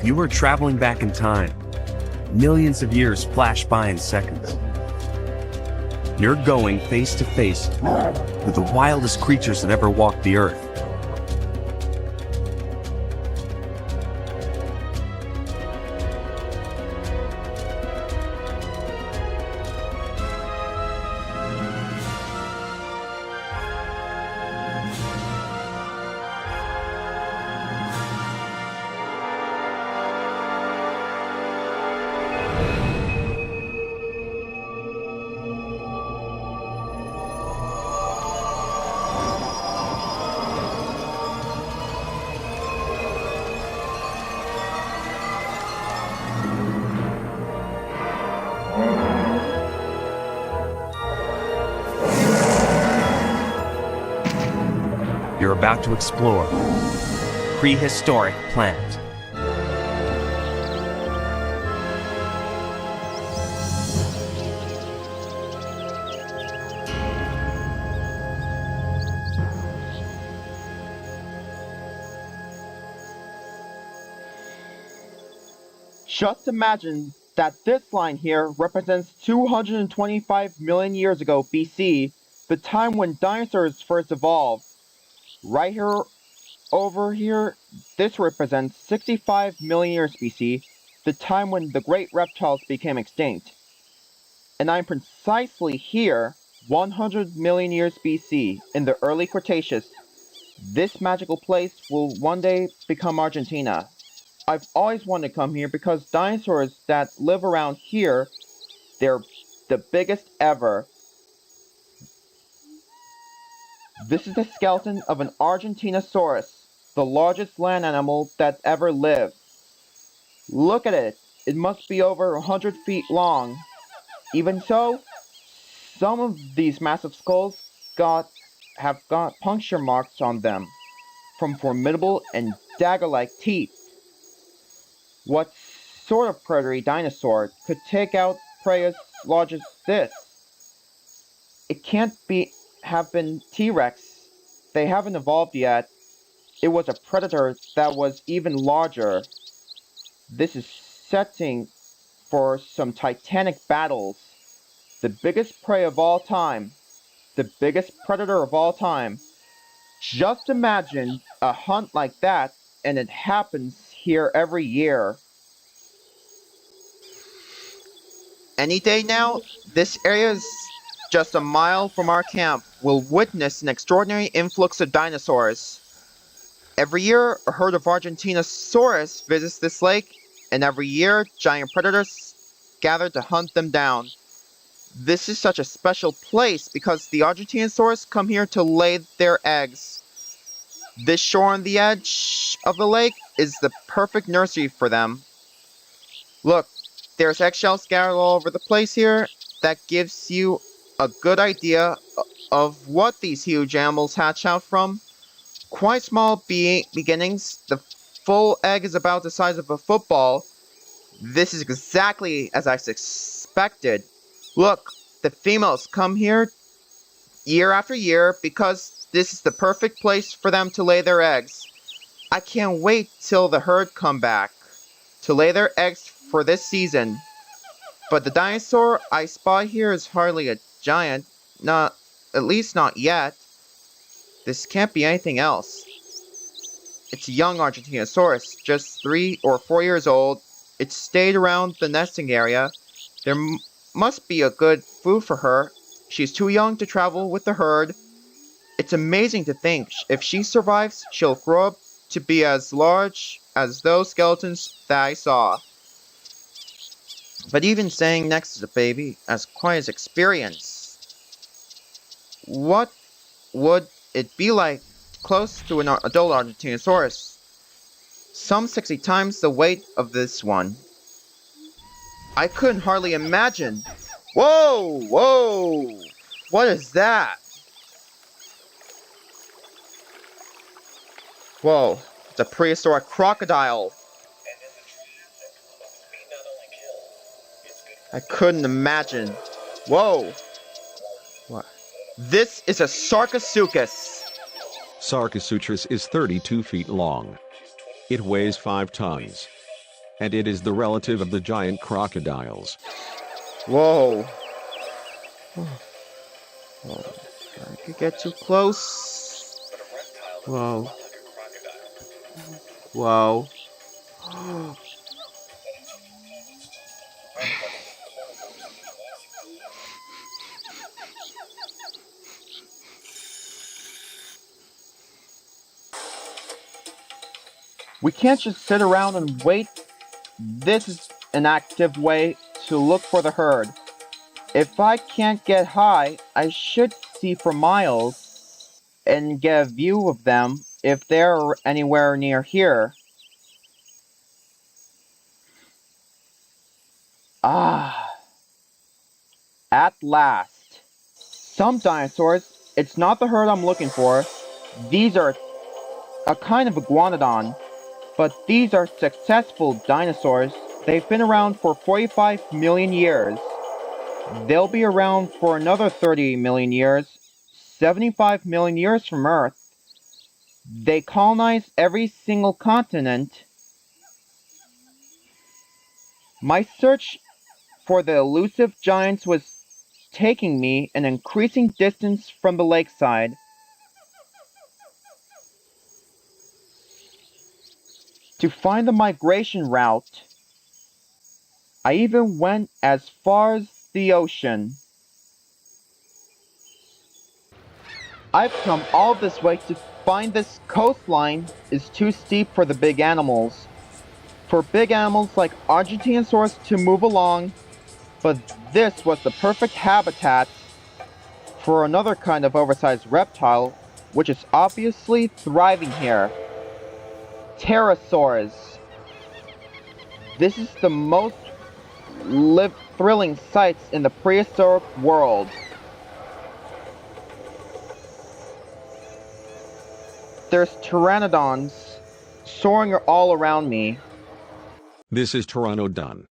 if you were traveling back in time, millions of years flash by in seconds. You're going face to face with the wildest creatures that ever walked the earth. You're about to explore Prehistoric Planet. Just imagine that this line here represents 225 million years ago BC, the time when dinosaurs first evolved. Right here, over here, this represents 65 million years BC, the time when the great reptiles became extinct. And I'm precisely here, 100 million years BC, in the early Cretaceous. This magical place will one day become Argentina. I've always wanted to come here because dinosaurs that live around here, they're the biggest ever. This is the skeleton of an Argentinosaurus, the largest land animal that ever lived. Look at it. It must be over 100 feet long. Even so, some of these massive skulls have got puncture marks on them from formidable and dagger-like teeth. What sort of predatory dinosaur could take out prey as large as this? It can't have been T-Rex. They haven't evolved yet. It was a predator that was even larger. This is setting for some titanic battles. The biggest prey of all time. The biggest predator of all time. Just imagine a hunt like that, and it happens here every year. Any day now, this area is just a mile from our camp will witness an extraordinary influx of dinosaurs. Every year, a herd of Argentinosaurus visits this lake, and every year, giant predators gather to hunt them down. This is such a special place because the Argentinosaurus come here to lay their eggs. This shore on the edge of the lake is the perfect nursery for them. Look, there's eggshells scattered all over the place here. That gives you a good idea of what these huge animals hatch out from. Quite small beginnings. The full egg is about the size of a football. This is exactly as I suspected. Look, the females come here year after year because this is the perfect place for them to lay their eggs. I can't wait till the herd come back to lay their eggs for this season. But the dinosaur I spot here is hardly a giant, at least not yet. This can't be anything else. It's a young Argentinosaurus, just 3 or 4 years old. It stayed around the nesting area. There must be a good food for her. She's too young to travel with the herd. It's amazing to think if she survives, she'll grow up to be as large as those skeletons that I saw. But even staying next to the baby has quite an experience. What would it be like close to an adult Argentinosaurus? Some 60 times the weight of this one. I couldn't hardly imagine. Whoa! Whoa! What is that? Whoa, it's a prehistoric crocodile. I couldn't imagine. Whoa! What? This is a Sarcosuchus. Sarcosuchus is 32 feet long. It weighs 5 tons. and it is the relative of the giant crocodiles. Whoa. Whoa. I could get too close. Whoa. Whoa. We can't just sit around and wait. This is an active way to look for the herd. If I can't get high, I should see for miles and get a view of them if they're anywhere near here. Ah, at last. Some dinosaurs, it's not the herd I'm looking for. These are a kind of iguanodon, but these are successful dinosaurs. They've been around for 45 million years. They'll be around for another 30 million years, 75 million years from Earth. They colonized every single continent. My search for the elusive giants was taking me an increasing distance from the lakeside. To find the migration route, I even went as far as the ocean. I've come all this way to find this coastline is too steep for the big animals. For big animals like Argentinosaurus to move along, but this was the perfect habitat for another kind of oversized reptile, which is obviously thriving here. Pterosaurs. This is the most thrilling sights in the prehistoric world. There's pteranodons soaring all around me. This is Pteranodon.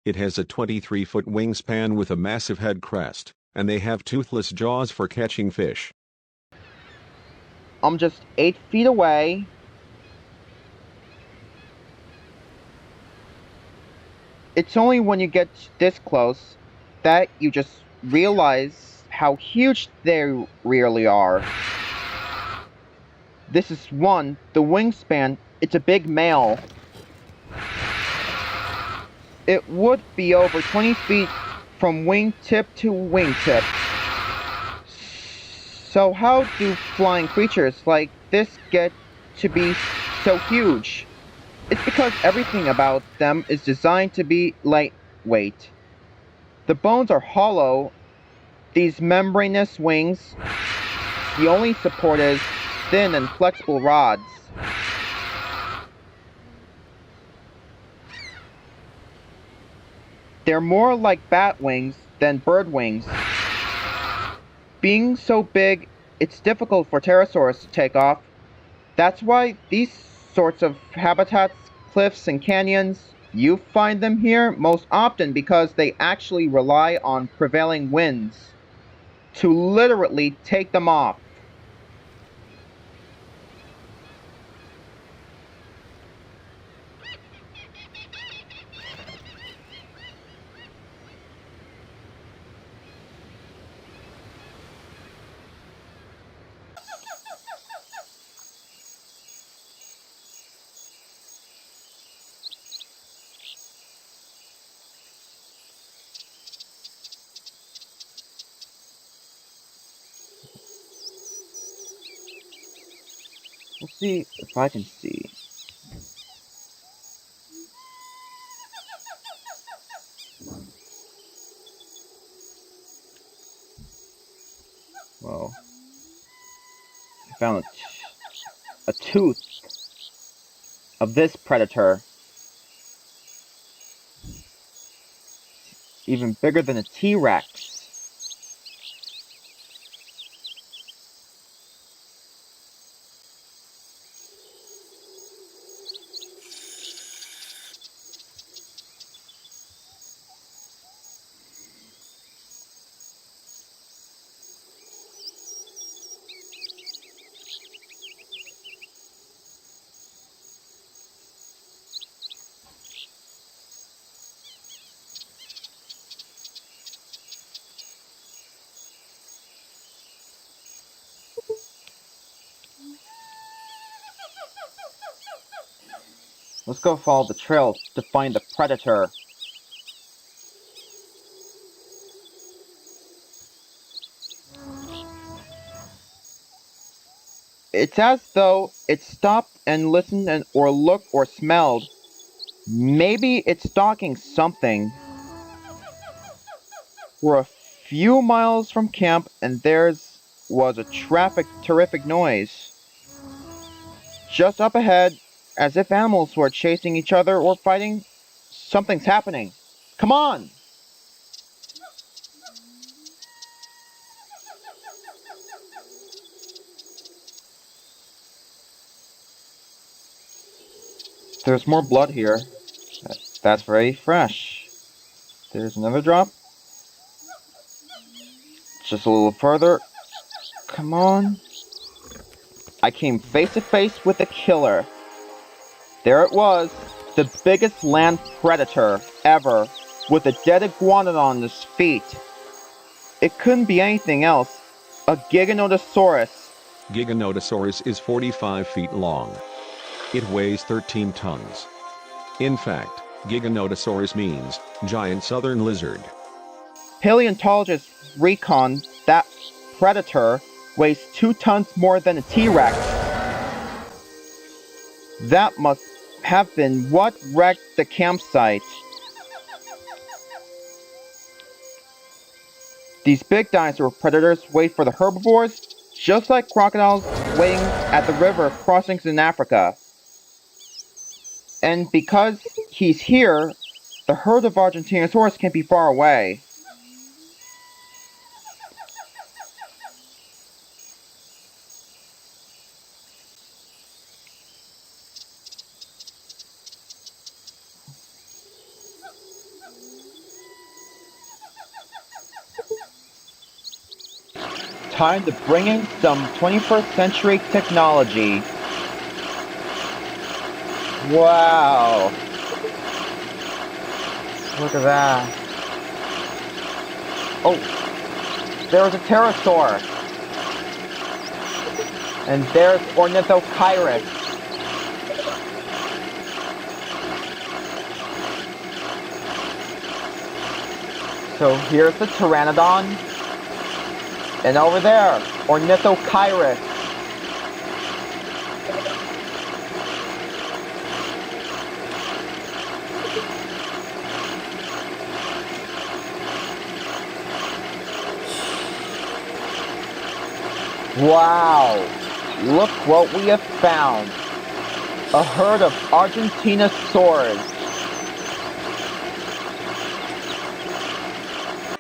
It has a 23-foot wingspan with a massive head crest, and they have toothless jaws for catching fish. I'm just 8 feet away. It's only when you get this close that you just realize how huge they really are. This is one, the wingspan, it's a big male. It would be over 20 feet from wingtip to wingtip. So how do flying creatures like this get to be so huge? It's because everything about them is designed to be lightweight. The bones are hollow. These membranous wings, the only support is thin and flexible rods. They're more like bat wings than bird wings. Being so big, it's difficult for pterosaurs to take off. That's why these sorts of habitats, cliffs and canyons, you find them here most often because they actually rely on prevailing winds to literally take them off. Let's see if I can see. Well, I found a tooth of this predator. Even bigger than a T-Rex. Let's go follow the trail to find the predator. It's as though it stopped and listened or looked or smelled. Maybe it's stalking something. We're a few miles from camp and was a terrific noise. Just up ahead, as if animals were chasing each other or fighting, something's happening. Come on! There's more blood here. That's very fresh. There's another drop. Just a little further. Come on. I came face to face with the killer. There it was, the biggest land predator ever, with a dead iguana on its feet. It couldn't be anything else. A Giganotosaurus. Giganotosaurus is 45 feet long. It weighs 13 tons. In fact, Giganotosaurus means giant southern lizard. Paleontologists reckoned that predator weighs 2 tons more than a T-Rex. That must have been what wrecked the campsite. These big dinosaur predators wait for the herbivores, just like crocodiles waiting at the river crossings in Africa. And because he's here, the herd of Argentinosaurus can't be far away. Time to bring in some 21st century technology. Wow. Look at that. Oh, there's a pterosaur. And there's Ornithochirus. So here's the pteranodon. And over there, Ornithochirus. Wow! Look what we have found. A herd of Argentinosaurs.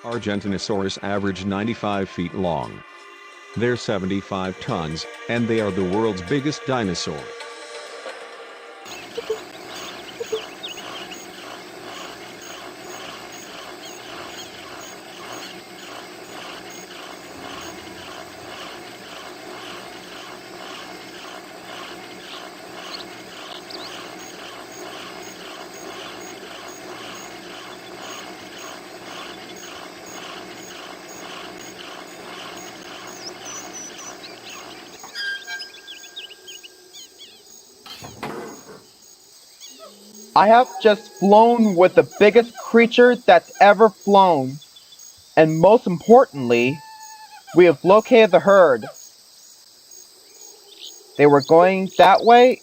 Argentinosaurus average 95 feet long. They're 75 tons, and they are the world's biggest dinosaur. I have just flown with the biggest creature that's ever flown. And most importantly, we have located the herd. They were going that way.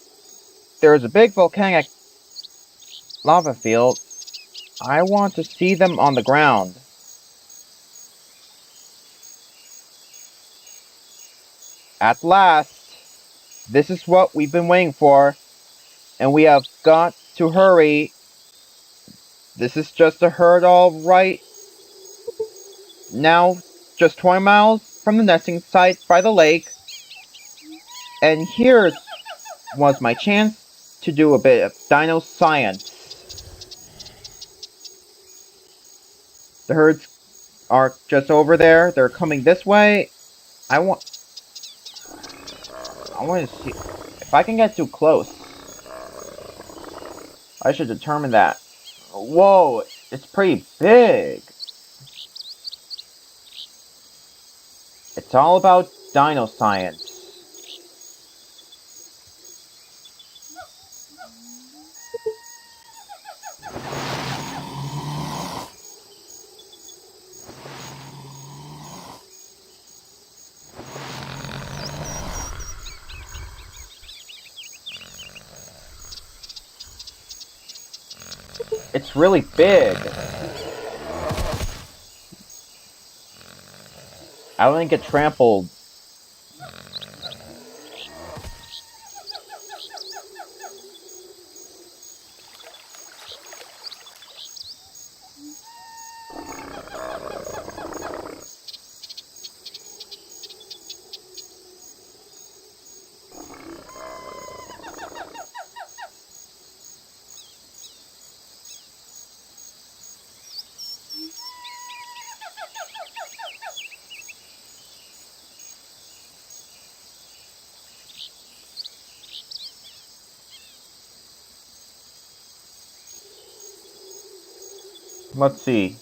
There is a big volcanic lava field. I want to see them on the ground. At last, this is what we've been waiting for. And we have got to hurry. This is just a herd all right. Now, just 20 miles from the nesting site by the lake. And here was my chance to do a bit of dino science. The herds are just over there. They're coming this way. I want to see if I can get too close. I should determine that. Whoa, it's pretty big. It's all about dino science. It's really big. I wouldn't get trampled. Let's see.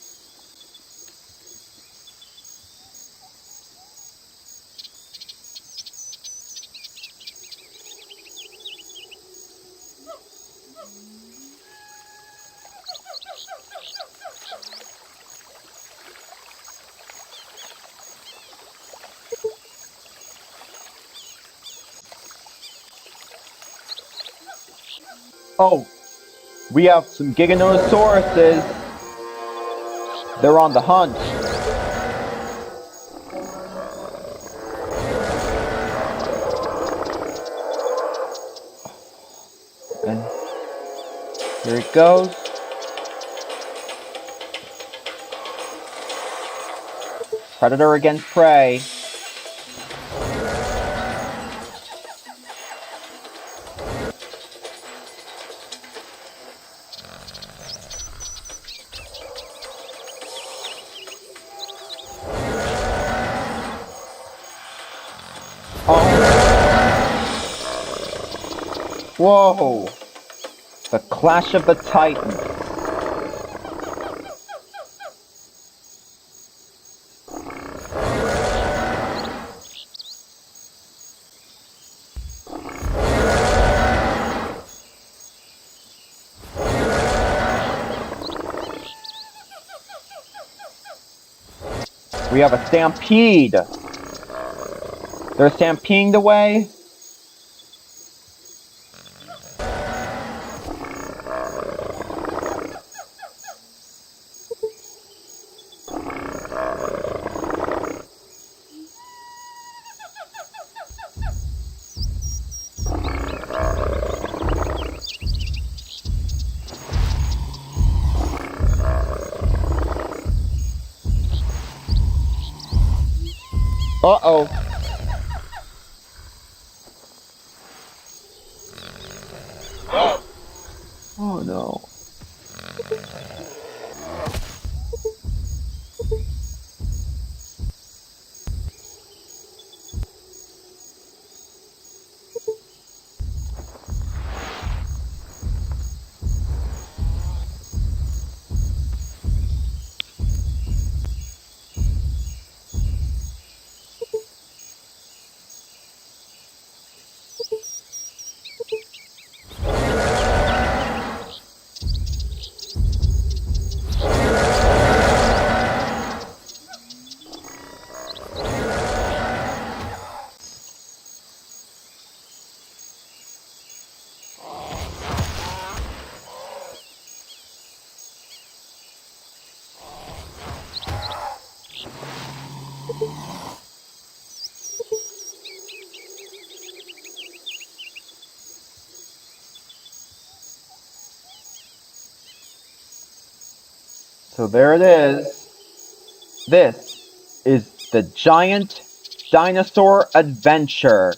Oh, we have some Giganotosauruses. They're on the hunt. And here it goes. Predator against prey. Whoa! The Clash of the Titans. We have a stampede. They're stampeding away. Uh-oh. Oh no. So there it is. This is the Giant Dinosaur Adventure.